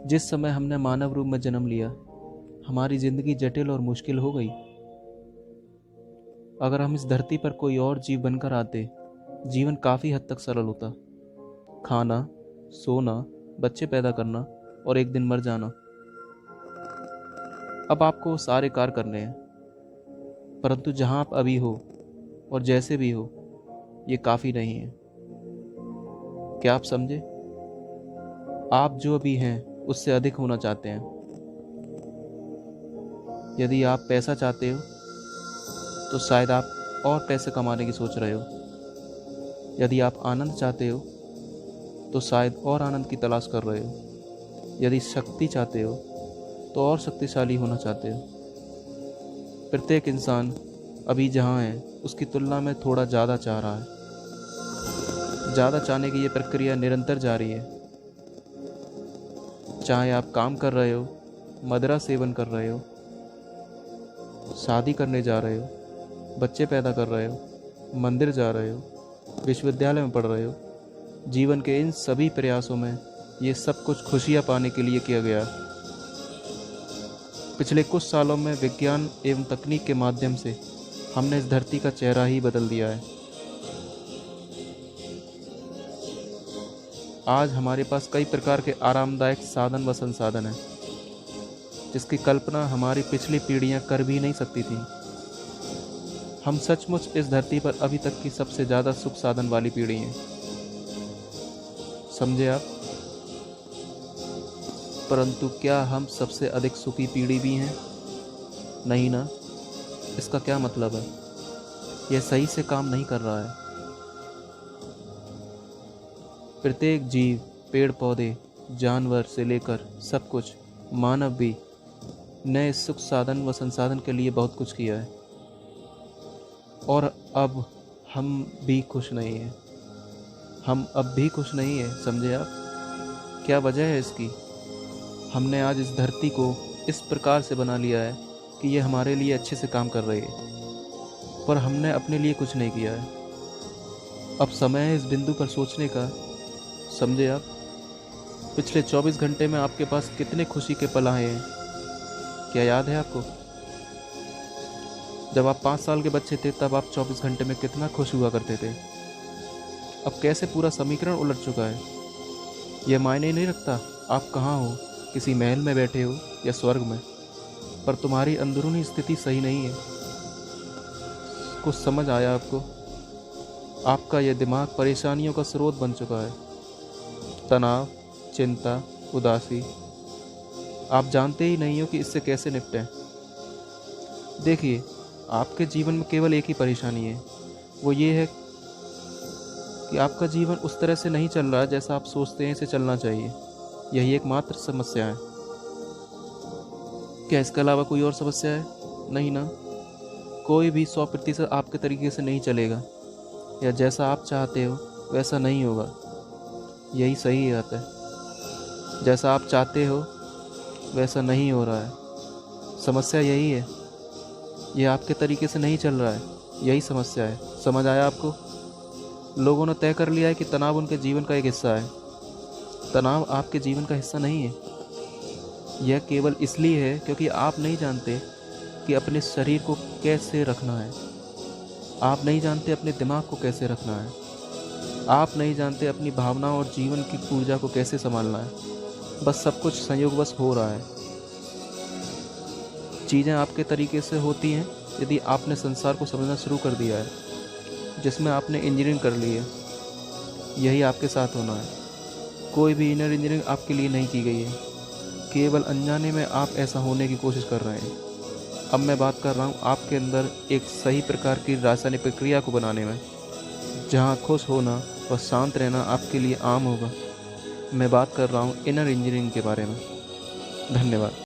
जिस समय हमने मानव रूप में जन्म लिया, हमारी जिंदगी जटिल और मुश्किल हो गई। अगर हम इस धरती पर कोई और जीव बनकर आते, जीवन काफ़ी हद तक सरल होता। खाना, सोना, बच्चे पैदा करना और एक दिन मर जाना। अब आपको सारे कार्य करने हैं, परंतु जहां आप अभी हो और जैसे भी हो, ये काफ़ी नहीं है। क्या आप समझे? आप जो अभी हैं उससे अधिक होना चाहते हैं। यदि आप पैसा चाहते हो तो शायद आप और पैसे कमाने की सोच रहे हो। यदि आप आनंद चाहते हो तो शायद और आनंद की तलाश कर रहे हो। यदि शक्ति चाहते हो तो और शक्तिशाली होना चाहते हो। प्रत्येक इंसान अभी जहाँ है उसकी तुलना में थोड़ा ज़्यादा चाह रहा है। ज़्यादा चाहने की ये प्रक्रिया निरंतर जारी है। चाहे आप काम कर रहे हो, मदिरा सेवन कर रहे हो, शादी करने जा रहे हो, बच्चे पैदा कर रहे हो, मंदिर जा रहे हो, विश्वविद्यालय में पढ़ रहे हो, जीवन के इन सभी प्रयासों में ये सब कुछ खुशियाँ पाने के लिए किया गया। पिछले कुछ सालों में विज्ञान एवं तकनीक के माध्यम से हमने इस धरती का चेहरा ही बदल दिया है। आज हमारे पास कई प्रकार के आरामदायक साधन व संसाधन हैं, जिसकी कल्पना हमारी पिछली पीढ़ियां कर भी नहीं सकती थीं। हम सचमुच इस धरती पर अभी तक की सबसे ज़्यादा सुख साधन वाली पीढ़ी हैं। समझे आप? परंतु क्या हम सबसे अधिक सुखी पीढ़ी भी हैं? नहीं ना। इसका क्या मतलब है? यह सही से काम नहीं कर रहा है। प्रत्येक जीव, पेड़ पौधे, जानवर से लेकर सब कुछ, मानव भी, नए सुख साधन व संसाधन के लिए बहुत कुछ किया है। और अब हम भी खुश नहीं हैं। हम अब भी खुश नहीं हैं। समझे आप? क्या वजह है इसकी? हमने आज इस धरती को इस प्रकार से बना लिया है कि ये हमारे लिए अच्छे से काम कर रही है, पर हमने अपने लिए कुछ नहीं किया है। अब समय है इस बिंदु पर सोचने का। समझे आप? पिछले 24 घंटे में आपके पास कितने खुशी के पल आए हैं? क्या याद है आपको? जब आप 5 साल के बच्चे थे तब आप 24 घंटे में कितना खुश हुआ करते थे। अब कैसे पूरा समीकरण उलट चुका है। यह मायने नहीं रखता आप कहाँ हो, किसी महल में बैठे हो या स्वर्ग में, पर तुम्हारी अंदरूनी स्थिति सही नहीं है। कुछ समझ आया आपको? आपका यह दिमाग परेशानियों का स्रोत बन चुका है। तनाव, चिंता, उदासी। आप जानते ही नहीं हो कि इससे कैसे निपटें। देखिए, आपके जीवन में केवल एक ही परेशानी है। वो ये है कि आपका जीवन उस तरह से नहीं चल रहा है जैसा आप सोचते हैं इसे चलना चाहिए। यही एकमात्र समस्या है। क्या इसके अलावा कोई और समस्या है? नहीं ना। कोई भी 100% आपके तरीके से नहीं चलेगा, या जैसा आप चाहते हो वैसा नहीं होगा। यही सही बात है। जैसा आप चाहते हो वैसा नहीं हो रहा है। समस्या यही है। यह आपके तरीके से नहीं चल रहा है। यही समस्या है। समझ आया आपको? लोगों ने तय कर लिया है कि तनाव उनके जीवन का एक हिस्सा है। तनाव आपके जीवन का हिस्सा नहीं है। यह केवल इसलिए है क्योंकि आप नहीं जानते कि अपने शरीर को कैसे रखना है। आप नहीं जानते अपने दिमाग को कैसे रखना है। आप नहीं जानते अपनी भावना और जीवन की ऊर्जा को कैसे संभालना है। बस सब कुछ संयोगवश हो रहा है। चीज़ें आपके तरीके से होती हैं यदि आपने संसार को समझना शुरू कर दिया है, जिसमें आपने इंजीनियरिंग कर ली है। यही आपके साथ होना है। कोई भी इनर इंजीनियरिंग आपके लिए नहीं की गई है। केवल अनजाने में आप ऐसा होने की कोशिश कर रहे हैं। अब मैं बात कर रहा हूँ आपके अंदर एक सही प्रकार की रासायनिक प्रक्रिया को बनाने में, जहाँ खुश होना व शांत रहना आपके लिए आम होगा। मैं बात कर रहा हूँ इनर इंजीनियरिंग के बारे में। धन्यवाद।